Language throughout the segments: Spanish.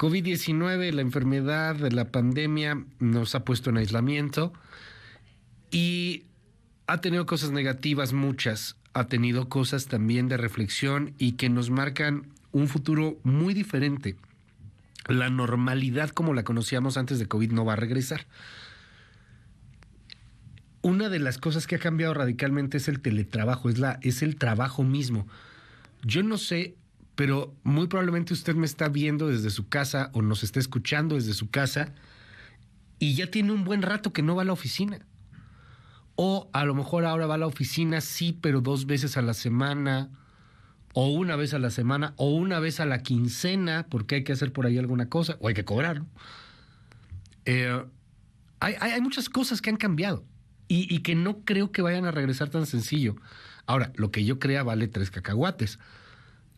COVID-19, la enfermedad, la pandemia nos ha puesto en aislamiento y ha tenido cosas negativas muchas, ha tenido cosas también de reflexión y que nos marcan un futuro muy diferente. La normalidad como la conocíamos antes de COVID no va a regresar. Una de las cosas que ha cambiado radicalmente es el teletrabajo, es el trabajo mismo. Yo no sé, pero muy probablemente usted me está viendo desde su casa o nos está escuchando desde su casa y ya tiene un buen rato que no va a la oficina. O a lo mejor ahora va a la oficina, sí, pero 2 veces a la semana, o una vez a la semana, o una vez a la quincena, porque hay que hacer por ahí alguna cosa, o hay que cobrar, ¿no? Hay muchas cosas que han cambiado y que no creo que vayan a regresar tan sencillo. Ahora, lo que yo crea vale 3 cacahuates.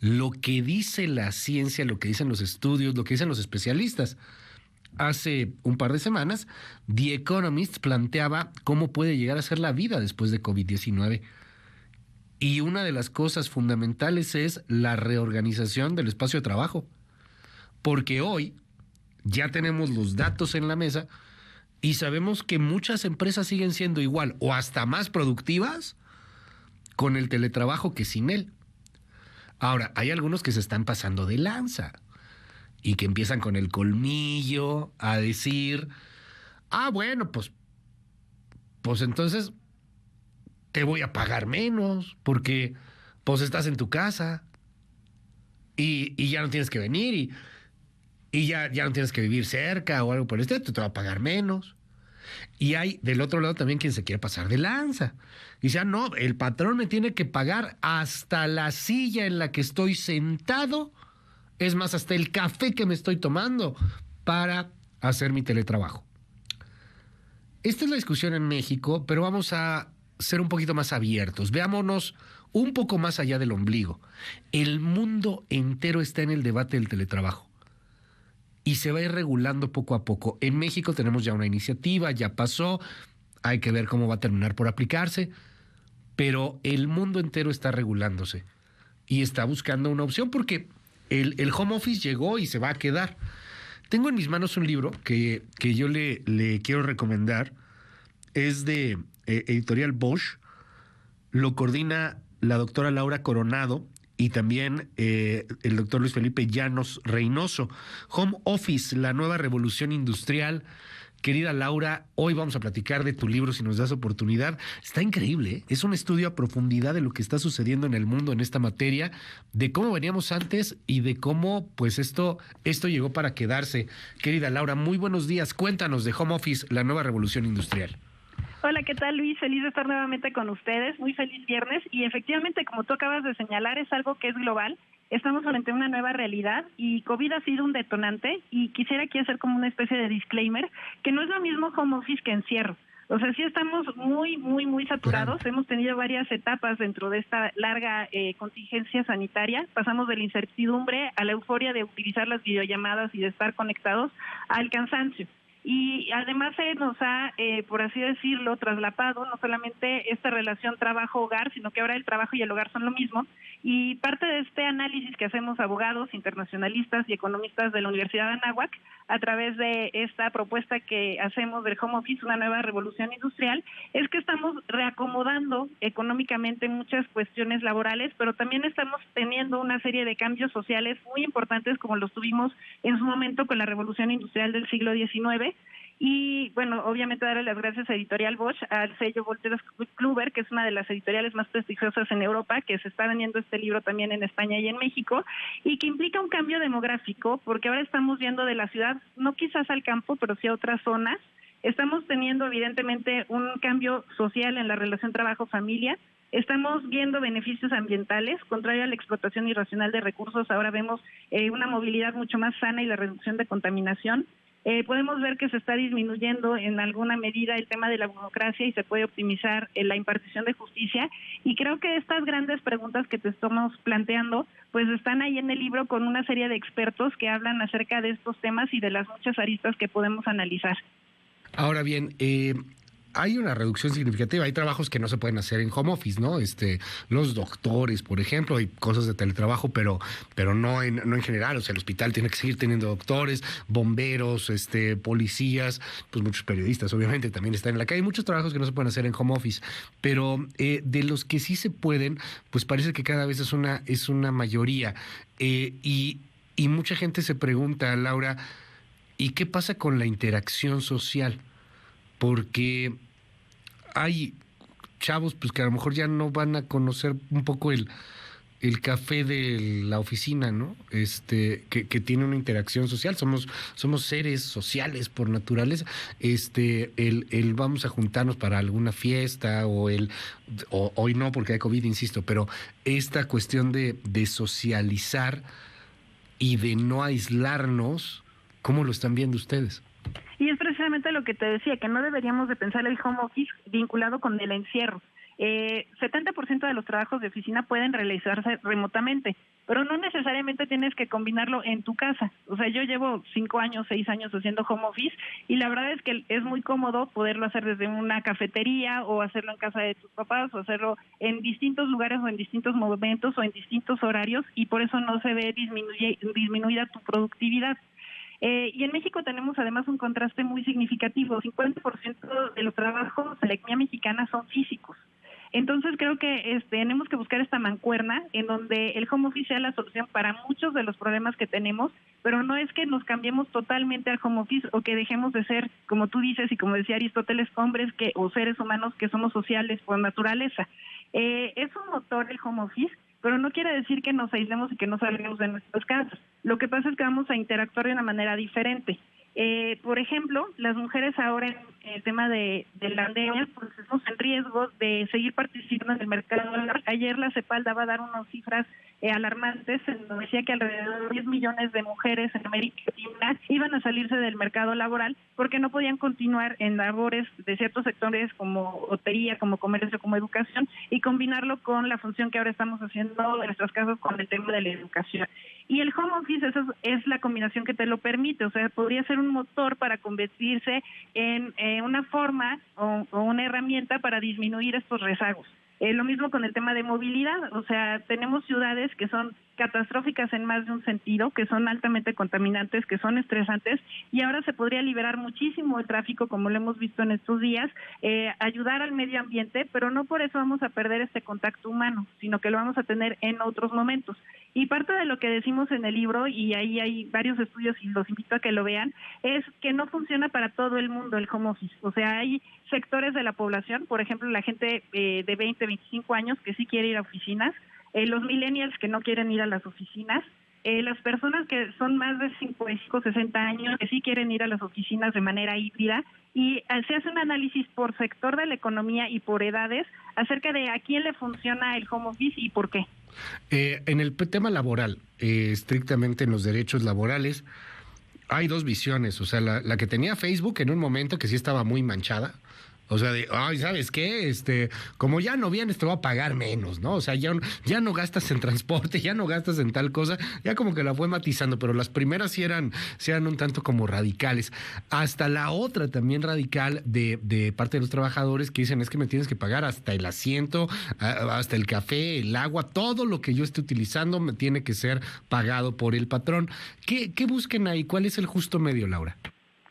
Lo que dice la ciencia, lo que dicen los estudios, lo que dicen los especialistas. Hace un par de semanas, The Economist planteaba cómo puede llegar a ser la vida después de COVID-19. Y una de las cosas fundamentales es la reorganización del espacio de trabajo. Porque hoy ya tenemos los datos en la mesa y sabemos que muchas empresas siguen siendo igual o hasta más productivas con el teletrabajo que sin él. Ahora, hay algunos que se están pasando de lanza y que empiezan con el colmillo a decir, bueno, pues entonces te voy a pagar menos porque pues estás en tu casa y ya no tienes que venir y ya no tienes que vivir cerca o algo por el estilo, te va a pagar menos. Y hay del otro lado también quien se quiere pasar de lanza. Y dice, no, el patrón me tiene que pagar hasta la silla en la que estoy sentado, es más, hasta el café que me estoy tomando para hacer mi teletrabajo. Esta es la discusión en México, pero vamos a ser un poquito más abiertos. Veámonos un poco más allá del ombligo. El mundo entero está en el debate del teletrabajo y se va a ir regulando poco a poco. En México tenemos ya una iniciativa, ya pasó, hay que ver cómo va a terminar por aplicarse, pero el mundo entero está regulándose y está buscando una opción porque el home office llegó y se va a quedar. Tengo en mis manos un libro que yo le quiero recomendar. Es de Editorial Bosch. Lo coordina la doctora Laura Coronado y también el doctor Luis Felipe Llanos Reynoso. Home Office, la nueva revolución industrial. Querida Laura, hoy vamos a platicar de tu libro, si nos das oportunidad. Está increíble, ¿eh? Es un estudio a profundidad de lo que está sucediendo en el mundo en esta materia, de cómo veníamos antes y de cómo pues esto llegó para quedarse. Querida Laura, muy buenos días. Cuéntanos de Home Office, la nueva revolución industrial. Hola, ¿qué tal, Luis? Feliz de estar nuevamente con ustedes. Muy feliz viernes. Y efectivamente, como tú acabas de señalar, es algo que es global. Estamos frente a una nueva realidad y COVID ha sido un detonante, y quisiera aquí hacer como una especie de disclaimer, que no es lo mismo home office que encierro. O sea, sí estamos muy saturados. Claro. Hemos tenido varias etapas dentro de esta larga contingencia sanitaria. Pasamos de la incertidumbre a la euforia de utilizar las videollamadas y de estar conectados al cansancio. Y además se nos ha, por así decirlo, traslapado no solamente esta relación trabajo-hogar, sino que ahora el trabajo y el hogar son lo mismo. Y parte de este análisis que hacemos abogados, internacionalistas y economistas de la Universidad de Anáhuac, a través de esta propuesta que hacemos del home office, una nueva revolución industrial, es que estamos reacomodando económicamente muchas cuestiones laborales, pero también estamos teniendo una serie de cambios sociales muy importantes, como los tuvimos en su momento con la revolución industrial del siglo XIX. Y bueno, obviamente darle las gracias a Editorial Bosch, al sello Wolters Kluwer, que es una de las editoriales más prestigiosas en Europa, que se está vendiendo este libro también en España y en México, y que implica un cambio demográfico, porque ahora estamos yendo de la ciudad, no quizás al campo, pero sí a otras zonas. Estamos teniendo evidentemente un cambio social en la relación trabajo-familia. Estamos viendo beneficios ambientales, contrario a la explotación irracional de recursos. Ahora vemos una movilidad mucho más sana y la reducción de contaminación. Podemos ver que se está disminuyendo en alguna medida el tema de la burocracia y se puede optimizar la impartición de justicia. Y creo que estas grandes preguntas que te estamos planteando, pues están ahí en el libro con una serie de expertos que hablan acerca de estos temas y de las muchas aristas que podemos analizar. Ahora bien, hay una reducción significativa. Hay trabajos que no se pueden hacer en home office, ¿no? Los doctores, por ejemplo, hay cosas de teletrabajo, pero no en general. O sea, el hospital tiene que seguir teniendo doctores, bomberos, policías, pues muchos periodistas, obviamente, también están en la calle. Hay muchos trabajos que no se pueden hacer en home office, pero de los que sí se pueden, pues parece que cada vez es una mayoría. Y mucha gente se pregunta, Laura, ¿y qué pasa con la interacción social? Porque hay chavos pues que a lo mejor ya no van a conocer un poco el café de la oficina, ¿no? Que tiene una interacción social. Somos seres sociales por naturaleza. El vamos a juntarnos para alguna fiesta o hoy no porque hay COVID, insisto, pero esta cuestión de socializar y de no aislarnos, ¿cómo lo están viendo ustedes? Y es precisamente lo que te decía, que no deberíamos de pensar el home office vinculado con el encierro. 70% de los trabajos de oficina pueden realizarse remotamente, pero no necesariamente tienes que combinarlo en tu casa. O sea, yo llevo 5 años, 6 años haciendo home office y la verdad es que es muy cómodo poderlo hacer desde una cafetería o hacerlo en casa de tus papás o hacerlo en distintos lugares o en distintos momentos o en distintos horarios y por eso no se ve disminuida tu productividad. Y en México tenemos además un contraste muy significativo. 50% de los trabajos de la economía mexicana son físicos. Entonces creo que tenemos que buscar esta mancuerna en donde el home office sea la solución para muchos de los problemas que tenemos, pero no es que nos cambiemos totalmente al home office o que dejemos de ser, como tú dices y como decía Aristóteles, hombres o seres humanos que somos sociales por naturaleza. Es un motor el home office, pero no quiere decir que nos aislemos y que no salgamos de nuestras casas. Lo que pasa es que vamos a interactuar de una manera diferente. Por ejemplo, las mujeres ahora en el tema de la pandemia, pues estamos en riesgo de seguir participando en el mercado. Ayer la CEPAL daba a dar unas cifras alarmantes, en donde decía que alrededor de 10 millones de mujeres en América Latina iban a salirse del mercado laboral porque no podían continuar en labores de ciertos sectores como hotería, como comercio, como educación, y combinarlo con la función que ahora estamos haciendo en nuestras casas con el tema de la educación. Y el home office, esa es la combinación que te lo permite, o sea, podría ser un motor para convertirse en una forma o una herramienta para disminuir estos rezagos. Lo mismo con el tema de movilidad, o sea, tenemos ciudades que son catastróficas en más de un sentido, que son altamente contaminantes, que son estresantes, y ahora se podría liberar muchísimo el tráfico, como lo hemos visto en estos días, ayudar al medio ambiente, pero no por eso vamos a perder este contacto humano, sino que lo vamos a tener en otros momentos. Y parte de lo que decimos en el libro, y ahí hay varios estudios y los invito a que lo vean, es que no funciona para todo el mundo el home office. O sea, hay sectores de la población, por ejemplo, la gente de 20, 25 años que sí quiere ir a oficinas, los millennials que no quieren ir a las oficinas, las personas que son más de 55, 60 años que sí quieren ir a las oficinas de manera híbrida, y se hace un análisis por sector de la economía y por edades acerca de a quién le funciona el home office y por qué. En el tema laboral, estrictamente en los derechos laborales, hay dos visiones. O sea, la que tenía Facebook en un momento que sí estaba muy manchada. O sea, ay, ¿sabes qué? Como ya no vienes, te voy a pagar menos, ¿no? O sea, ya no gastas en transporte, ya no gastas en tal cosa, ya como que la fue matizando, pero las primeras sí eran un tanto como radicales. Hasta la otra también radical de parte de los trabajadores que dicen, es que me tienes que pagar hasta el asiento, hasta el café, el agua, todo lo que yo esté utilizando me tiene que ser pagado por el patrón. ¿Qué busquen ahí? ¿Cuál es el justo medio, Laura?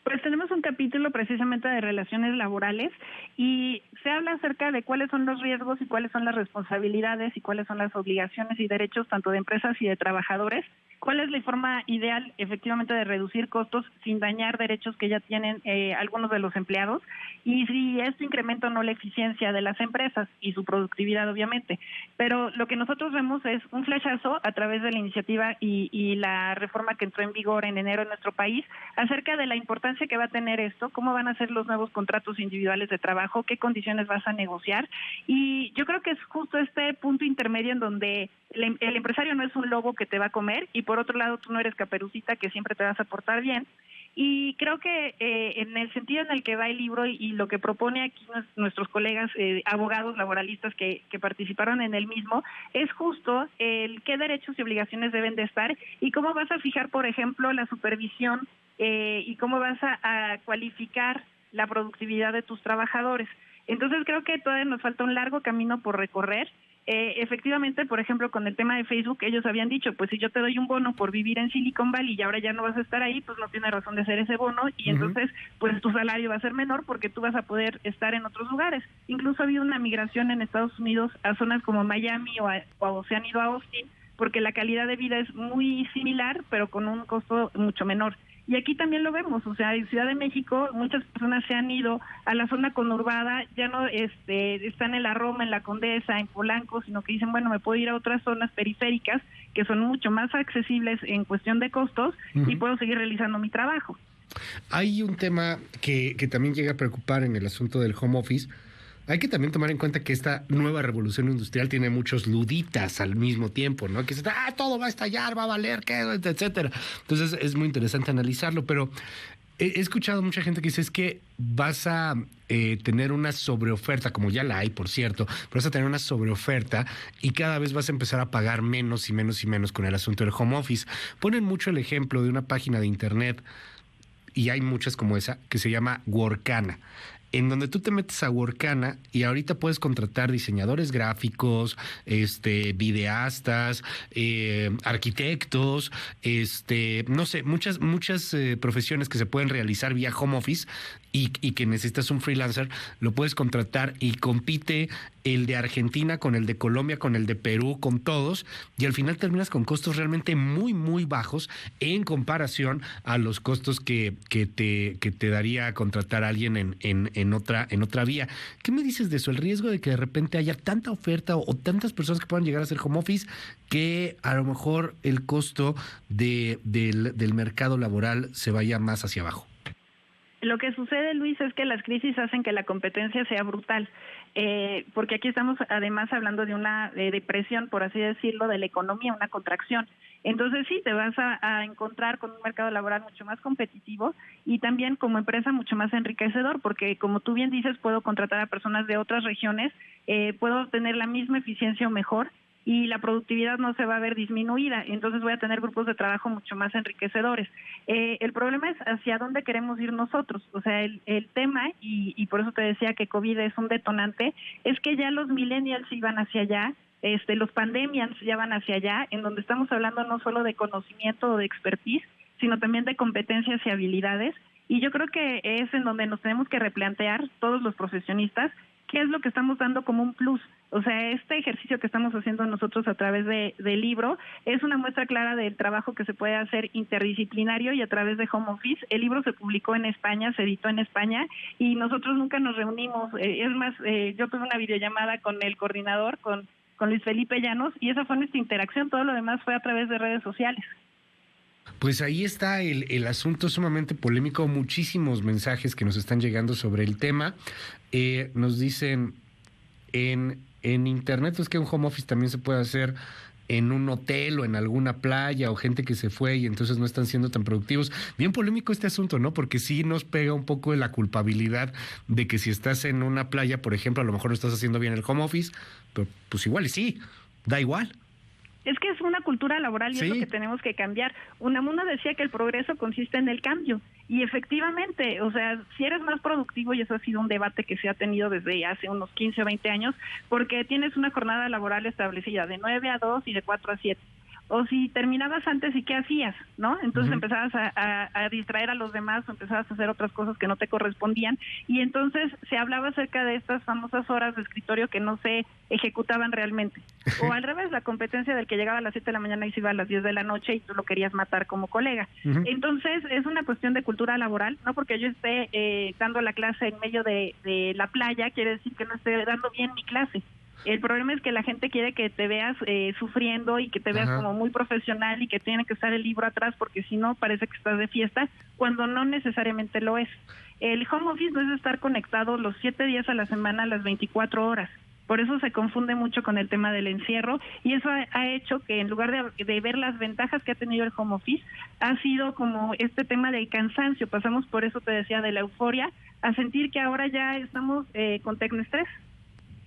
Pues tenemos un capítulo precisamente de relaciones laborales y se habla acerca de cuáles son los riesgos y cuáles son las responsabilidades y cuáles son las obligaciones y derechos tanto de empresas y de trabajadores. ¿Cuál es la forma ideal efectivamente de reducir costos sin dañar derechos que ya tienen algunos de los empleados? Y si esto incrementa o no la eficiencia de las empresas y su productividad, obviamente. Pero lo que nosotros vemos es un flechazo a través de la iniciativa y la reforma que entró en vigor en enero en nuestro país acerca de la importancia que va a tener esto, cómo van a ser los nuevos contratos individuales de trabajo, qué condiciones vas a negociar. Y yo creo que es justo este punto intermedio en donde el empresario no es un lobo que te va a comer y por otro lado tú no eres Caperucita que siempre te vas a portar bien. Y creo que en el sentido en el que va el libro y lo que propone aquí nuestros colegas abogados laboralistas que participaron en el mismo, es justo el qué derechos y obligaciones deben de estar y cómo vas a fijar, por ejemplo, la supervisión y cómo vas a cualificar la productividad de tus trabajadores. Entonces creo que todavía nos falta un largo camino por recorrer. Efectivamente, por ejemplo, con el tema de Facebook, ellos habían dicho, pues si yo te doy un bono por vivir en Silicon Valley y ahora ya no vas a estar ahí, pues no tiene razón de hacer ese bono y entonces pues tu salario va a ser menor porque tú vas a poder estar en otros lugares. Incluso ha habido una migración en Estados Unidos a zonas como Miami o se han ido a Austin porque la calidad de vida es muy similar, pero con un costo mucho menor. Y aquí también lo vemos, o sea, en Ciudad de México muchas personas se han ido a la zona conurbada, ya no están en la Roma, en la Condesa, en Polanco, sino que dicen, bueno, me puedo ir a otras zonas periféricas que son mucho más accesibles en cuestión de costos y puedo seguir realizando mi trabajo. Hay un tema que también llega a preocupar en el asunto del home office. Hay que también tomar en cuenta que esta nueva revolución industrial tiene muchos luditas al mismo tiempo, ¿no? Que todo va a estallar, va a valer, ¿qué? Etcétera. Entonces es muy interesante analizarlo, pero he escuchado mucha gente que dice es que vas a tener una sobreoferta, como ya la hay, por cierto, pero vas a tener una sobreoferta y cada vez vas a empezar a pagar menos y menos y menos con el asunto del home office. Ponen mucho el ejemplo de una página de internet, y hay muchas como esa, que se llama Workana, en donde tú te metes a Workana y ahorita puedes contratar diseñadores gráficos, videastas, arquitectos, no sé, muchas profesiones que se pueden realizar vía home office y que necesitas un freelancer, lo puedes contratar y compite el de Argentina con el de Colombia, con el de Perú, con todos, y al final terminas con costos realmente muy, muy bajos en comparación a los costos que te daría contratar a alguien en otra vía. ¿Qué me dices de eso? El riesgo de que de repente haya tanta oferta o tantas personas que puedan llegar a hacer home office que a lo mejor el costo del mercado laboral se vaya más hacia abajo. Lo que sucede, Luis, es que las crisis hacen que la competencia sea brutal, porque aquí estamos además hablando de una depresión, por así decirlo, de la economía, una contracción. Entonces sí, te vas a encontrar con un mercado laboral mucho más competitivo y también como empresa mucho más enriquecedor, porque como tú bien dices, puedo contratar a personas de otras regiones, puedo tener la misma eficiencia o mejor, y la productividad no se va a ver disminuida, entonces voy a tener grupos de trabajo mucho más enriquecedores. El problema es hacia dónde queremos ir nosotros, o sea, el tema, y por eso te decía que COVID es un detonante, es que ya los millennials iban hacia allá, los pandemians ya van hacia allá, en donde estamos hablando no solo de conocimiento o de expertise, sino también de competencias y habilidades, y yo creo que es en donde nos tenemos que replantear todos los profesionistas qué es lo que estamos dando como un plus. O sea, este ejercicio que estamos haciendo nosotros a través del libro es una muestra clara del trabajo que se puede hacer interdisciplinario y a través de home office. El libro se publicó en España, se editó en España y nosotros nunca nos reunimos. Es más, yo tuve una videollamada con el coordinador, con Luis Felipe Llanos, y esa fue nuestra interacción. Todo lo demás fue a través de redes sociales. Pues ahí está el asunto sumamente polémico, muchísimos mensajes que nos están llegando sobre el tema. Nos dicen en internet, es que un home office también se puede hacer en un hotel o en alguna playa o gente que se fue y entonces no están siendo tan productivos. Bien polémico este asunto, ¿no? Porque sí nos pega un poco de la culpabilidad de que si estás en una playa, por ejemplo, a lo mejor no estás haciendo bien el home office, pero pues igual y sí, da igual. Es que es una cultura laboral y sí, es lo que tenemos que cambiar. Unamuno decía que el progreso consiste en el cambio y efectivamente, o sea, si eres más productivo, y eso ha sido un debate que se ha tenido desde hace unos 15 o 20 años, porque tienes una jornada laboral establecida de 9 a 2 y de 4 a 7. O si terminabas antes, ¿y qué hacías? ¿No? Entonces empezabas a distraer a los demás o empezabas a hacer otras cosas que no te correspondían y entonces se hablaba acerca de estas famosas horas de escritorio que no se ejecutaban realmente. O al revés, la competencia del que llegaba a las 7 de la mañana y se iba a las 10 de la noche y tú lo querías matar como colega. Entonces es una cuestión de cultura laboral, no porque yo esté dando la clase en medio de la playa, quiere decir que no esté dando bien mi clase. El problema es que la gente quiere que te veas sufriendo y que te veas como muy profesional y que tiene que estar el libro atrás porque si no parece que estás de fiesta, cuando no necesariamente lo es. El home office no es estar conectado los 7 días a la semana, las 24 horas. Por eso se confunde mucho con el tema del encierro y eso ha hecho que en lugar de ver las ventajas que ha tenido el home office, ha sido como este tema del cansancio. Pasamos por eso, te decía, de la euforia a sentir que ahora ya estamos con tecnoestrés.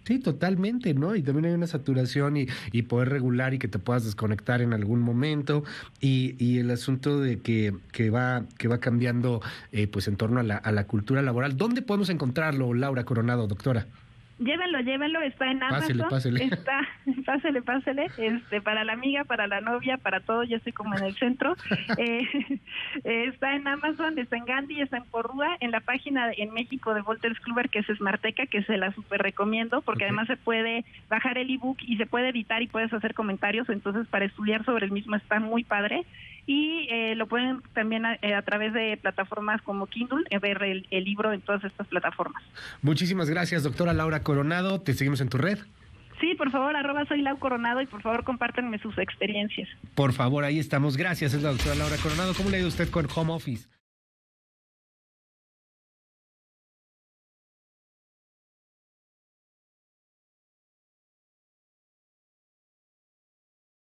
Sí, totalmente, ¿no? Y también hay una saturación y poder regular y que te puedas desconectar en algún momento y el asunto de que va cambiando pues en torno a la cultura laboral. ¿Dónde podemos encontrarlo, Laura Coronado, doctora? Llévenlo, está en Pásele, Amazon, pásele. está, pásele, para la amiga, para la novia, para todo, yo estoy como en el centro. Está en Amazon, está en Gandhi, está en Porrúa, en la página en México de Wolters Kluwer, que es Smarteca, que se la super recomiendo, porque además se puede bajar el ebook y se puede editar y puedes hacer comentarios, entonces para estudiar sobre el mismo está muy padre. Y lo pueden también a través de plataformas como Kindle, ver el libro en todas estas plataformas. Muchísimas gracias, doctora Laura Coronado. Te seguimos en tu red. Sí, por favor, @soy Lau Coronado y por favor compártanme sus experiencias. Por favor, ahí estamos. Gracias, es la doctora Laura Coronado. ¿Cómo le ha ido usted con home office?